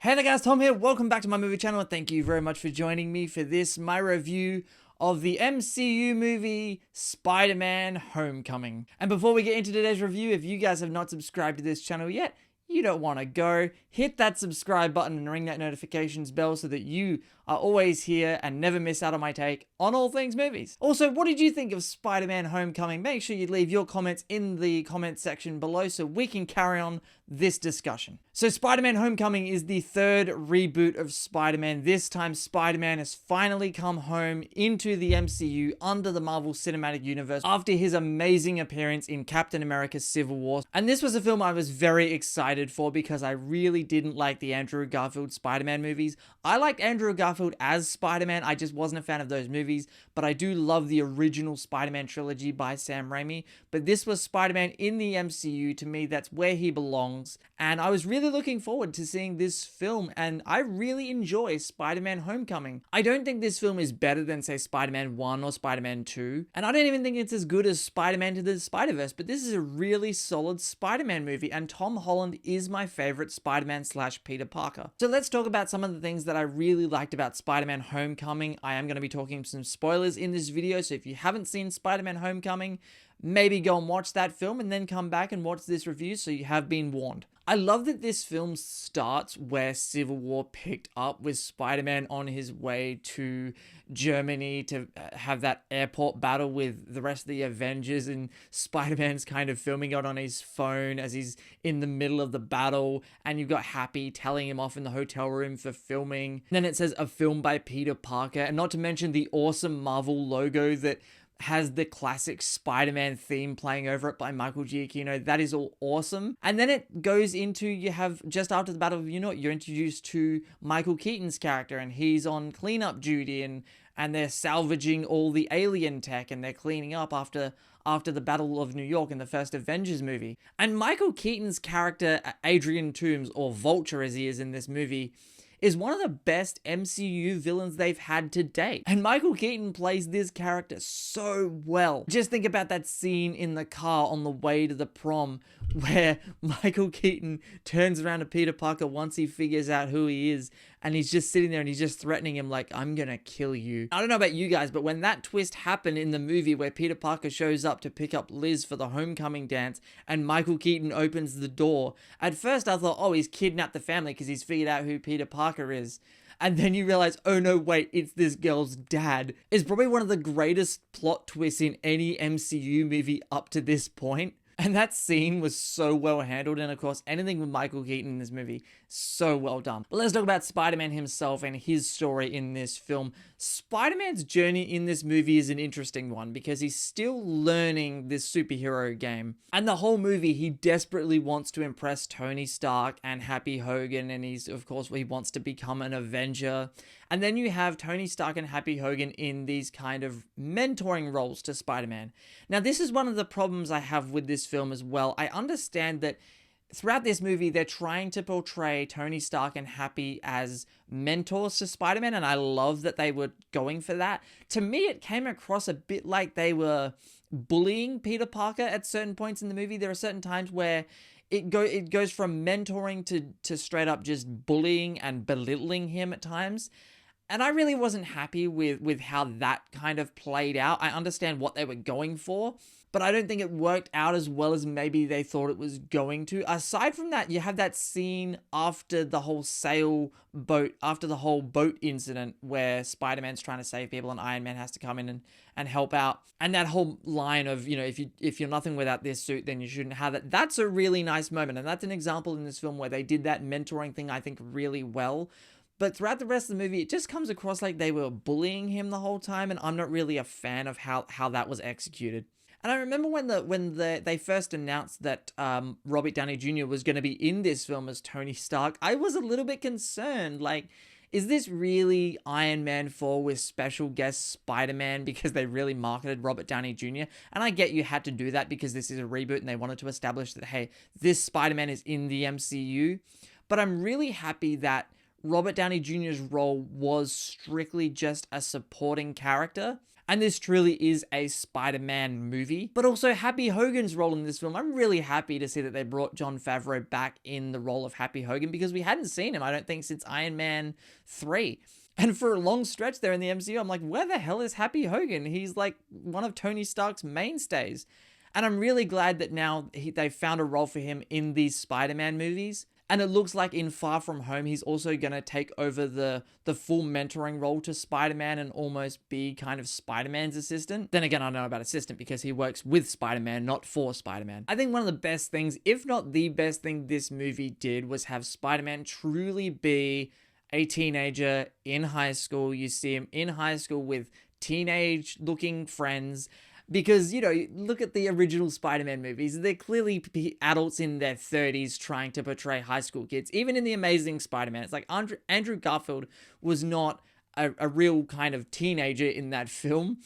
Hey there guys, Tom here. Welcome back to my movie channel and thank you very much for joining me for this, my review of the MCU movie Spider-Man Homecoming. And before we get into today's review, if you guys have not subscribed to this channel yet, you don't want to go, hit that subscribe button and ring that notifications bell so that you are always here and never miss out on my take on all things movies. Also, what did you think of Spider-Man Homecoming? Make sure you leave your comments in the comment section below so we can carry on this discussion. So Spider-Man Homecoming is the third reboot of Spider-Man. This time Spider-Man has finally come home into the MCU under the Marvel Cinematic Universe after his amazing appearance in Captain America Civil War. And this was a film I was very excited for because I really didn't like the Andrew Garfield Spider-Man movies. I liked Andrew Garfield as Spider-Man, I just wasn't a fan of those movies, but I do love the original Spider-Man trilogy by Sam Raimi. But this was Spider-Man in the MCU. To me, that's where he belongs. And I was really looking forward to seeing this film, and I really enjoy Spider-Man Homecoming. I don't think this film is better than, say, Spider-Man 1 or Spider-Man 2, and I don't even think it's as good as Spider-Man to the Spider-Verse, but this is a really solid Spider-Man movie, and Tom Holland is my favorite Spider-Man / Peter Parker. So let's talk about some of the things that I really liked about Spider-Man Homecoming. I am going to be talking some spoilers in this video, so if you haven't seen Spider-Man Homecoming, maybe go and watch that film and then come back and watch this review so you have been warned. I love that this film starts where Civil War picked up, with Spider-Man on his way to Germany to have that airport battle with the rest of the Avengers, and Spider-Man's kind of filming it on his phone as he's in the middle of the battle, and you've got Happy telling him off in the hotel room for filming. And then it says a film by Peter Parker, and not to mention the awesome Marvel logo that has the classic Spider-Man theme playing over it by Michael Giacchino. That is all awesome. And then it goes into, you have just after the Battle of New York, you're introduced to Michael Keaton's character, and he's on cleanup duty, and they're salvaging all the alien tech, and they're cleaning up after the Battle of New York in the first Avengers movie. And Michael Keaton's character, Adrian Toomes, or Vulture as he is in this movie, is one of the best MCU villains they've had to date. And Michael Keaton plays this character so well. Just think about that scene in the car on the way to the prom where Michael Keaton turns around to Peter Parker once he figures out who he is, and he's just sitting there and he's just threatening him like, I'm gonna kill you. I don't know about you guys, but when that twist happened in the movie where Peter Parker shows up to pick up Liz for the homecoming dance and Michael Keaton opens the door, at first I thought, oh, he's kidnapped the family because he's figured out who Peter Parker is. And then you realize, oh no, wait, it's this girl's dad. It's probably one of the greatest plot twists in any MCU movie up to this point. And that scene was so well handled, and of course, anything with Michael Keaton in this movie, so well done. But let's talk about Spider-Man himself and his story in this film. Spider-Man's journey in this movie is an interesting one because he's still learning this superhero game. And the whole movie, he desperately wants to impress Tony Stark and Happy Hogan, and he wants to become an Avenger. And then you have Tony Stark and Happy Hogan in these kind of mentoring roles to Spider-Man. Now, this is one of the problems I have with this film as well. I understand that throughout this movie, they're trying to portray Tony Stark and Happy as mentors to Spider-Man, and I love that they were going for that. To me, it came across a bit like they were bullying Peter Parker at certain points in the movie. There are certain times where it goes from mentoring to straight up just bullying and belittling him at times. And I really wasn't happy with how that kind of played out. I understand what they were going for, but I don't think it worked out as well as maybe they thought it was going to. Aside from that, you have that scene after the whole boat incident where Spider-Man's trying to save people and Iron Man has to come in and help out. And that whole line of, if you're nothing without this suit, then you shouldn't have it. That's a really nice moment. And that's an example in this film where they did that mentoring thing, I think, really well. But throughout the rest of the movie, it just comes across like they were bullying him the whole time, and I'm not really a fan of how that was executed. And I remember when they first announced that Robert Downey Jr. was going to be in this film as Tony Stark, I was a little bit concerned. Like, is this really Iron Man 4 with special guest Spider-Man? Because they really marketed Robert Downey Jr. And I get you had to do that because this is a reboot and they wanted to establish that, hey, this Spider-Man is in the MCU. But I'm really happy that Robert Downey Jr.'s role was strictly just a supporting character. And this truly is a Spider-Man movie. But also Happy Hogan's role in this film. I'm really happy to see that they brought Jon Favreau back in the role of Happy Hogan, because we hadn't seen him, I don't think, since Iron Man 3. And for a long stretch there in the MCU, I'm like, where the hell is Happy Hogan? He's like one of Tony Stark's mainstays. And I'm really glad that now they've found a role for him in these Spider-Man movies. And it looks like in Far From Home, he's also going to take over the full mentoring role to Spider-Man and almost be kind of Spider-Man's assistant. Then again, I don't know about assistant because he works with Spider-Man, not for Spider-Man. I think one of the best things, if not the best thing this movie did, was have Spider-Man truly be a teenager in high school. You see him in high school with teenage-looking friends. Because, you know, look at the original Spider-Man movies. They're clearly adults in their 30s trying to portray high school kids. Even in The Amazing Spider-Man, it's like Andrew Garfield was not a real kind of teenager in that film.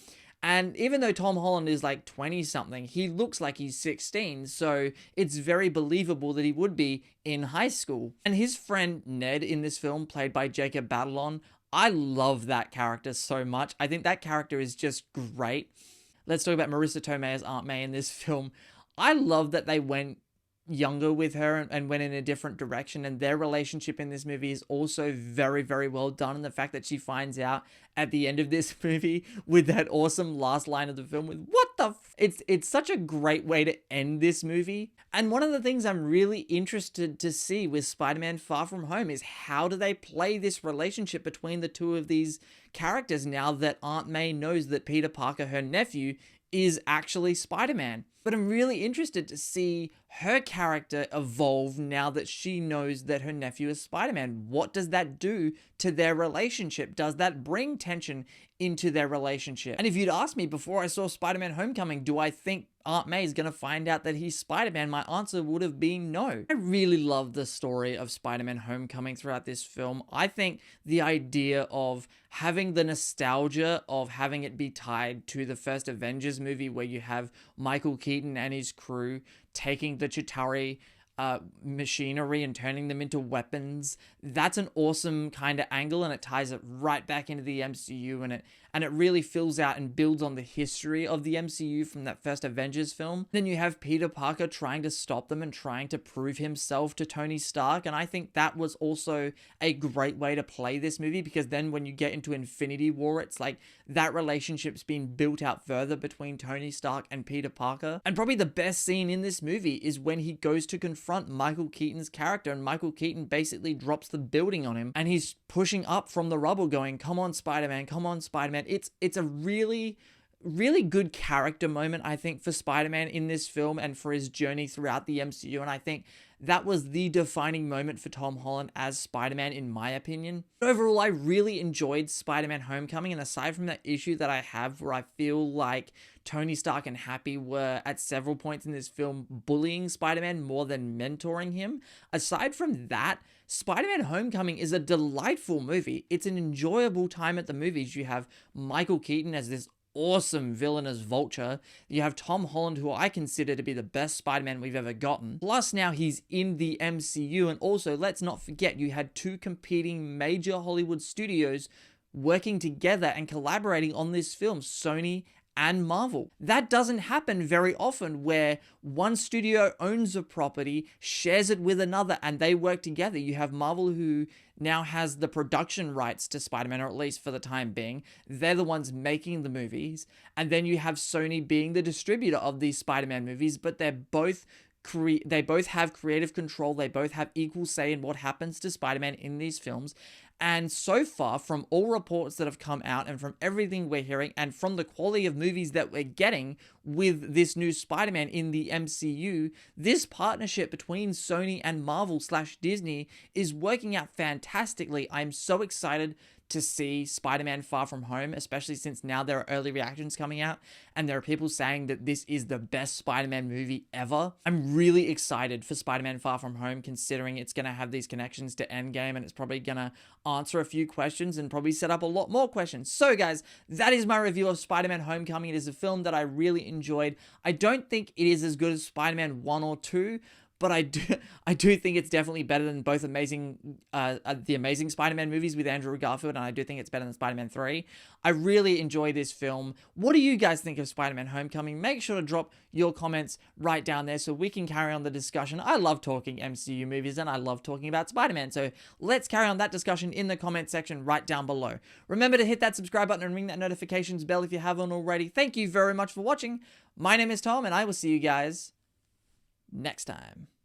And even though Tom Holland is like 20-something, he looks like he's 16. So it's very believable that he would be in high school. And his friend Ned in this film, played by Jacob Batalon, I love that character so much. I think that character is just great. Let's talk about Marissa Tomei as Aunt May in this film. I love that they went younger with her and went in a different direction, and their relationship in this movie is also very, very well done. And the fact that she finds out at the end of this movie with that awesome last line of the film with "what the it's such a great way to end this movie. And one of the things I'm really interested to see with Spider-Man Far From Home is how do they play this relationship between the two of these characters now that Aunt May knows that Peter Parker, her nephew, is actually Spider-Man. But I'm really interested to see her character evolve now that she knows that her nephew is Spider-Man. What does that do to their relationship? Does that bring tension into their relationship? And if you'd asked me before I saw Spider-Man Homecoming, do I think Aunt May is going to find out that he's Spider-Man, my answer would have been no. I really love the story of Spider-Man Homecoming throughout this film. I think the idea of having the nostalgia of having it be tied to the first Avengers movie, where you have Michael Keaton and his crew taking the Chitauri machinery and turning them into weapons, that's an awesome kind of angle, and it ties it right back into the MCU, and it really fills out and builds on the history of the MCU from that first Avengers film. Then you have Peter Parker trying to stop them and trying to prove himself to Tony Stark, and I think that was also a great way to play this movie, because then when you get into Infinity War, it's like that relationship's been built out further between Tony Stark and Peter Parker. And probably the best scene in this movie is when he goes to confront Michael Keaton's character, and Michael Keaton basically drops the building on him, and he's pushing up from the rubble going, "Come on, Spider-Man, come on, Spider-Man." It's a really good character moment, I think, for Spider-Man in this film and for his journey throughout the MCU, and I think that was the defining moment for Tom Holland as Spider-Man, in my opinion. Overall, I really enjoyed Spider-Man Homecoming, and aside from that issue that I have where I feel like Tony Stark and Happy were at several points in this film bullying Spider-Man more than mentoring him, aside from that, Spider-Man Homecoming is a delightful movie. It's an enjoyable time at the movies. You have Michael Keaton as this awesome villain as Vulture. You have Tom Holland, who I consider to be the best Spider-Man we've ever gotten. Plus now he's in the MCU, and also let's not forget you had two competing major Hollywood studios working together and collaborating on this film, Sony and Marvel. That doesn't happen very often, where one studio owns a property, shares it with another, and they work together. You have Marvel, who now has the production rights to Spider-Man, or at least for the time being. They're the ones making the movies. And then you have Sony being the distributor of these Spider-Man movies, but they both have creative control. They both have equal say in what happens to Spider-Man in these films. And so far, from all reports that have come out and from everything we're hearing and from the quality of movies that we're getting with this new Spider-Man in the MCU, this partnership between Sony and Marvel/Disney is working out fantastically. I'm so excited to see Spider-Man Far From Home, especially since now there are early reactions coming out and there are people saying that this is the best Spider-Man movie ever. I'm really excited for Spider-Man Far From Home, considering it's going to have these connections to Endgame, and it's probably going to answer a few questions and probably set up a lot more questions. So guys, that is my review of Spider-Man Homecoming. It is a film that I really enjoyed. I don't think it is as good as Spider-Man 1 or 2, but I do think it's definitely better than both the Amazing Spider-Man movies with Andrew Garfield, and I do think it's better than Spider-Man 3. I really enjoy this film. What do you guys think of Spider-Man Homecoming? Make sure to drop your comments right down there so we can carry on the discussion. I love talking MCU movies, and I love talking about Spider-Man, so let's carry on that discussion in the comment section right down below. Remember to hit that subscribe button and ring that notifications bell if you haven't already. Thank you very much for watching. My name is Tom, and I will see you guys next time.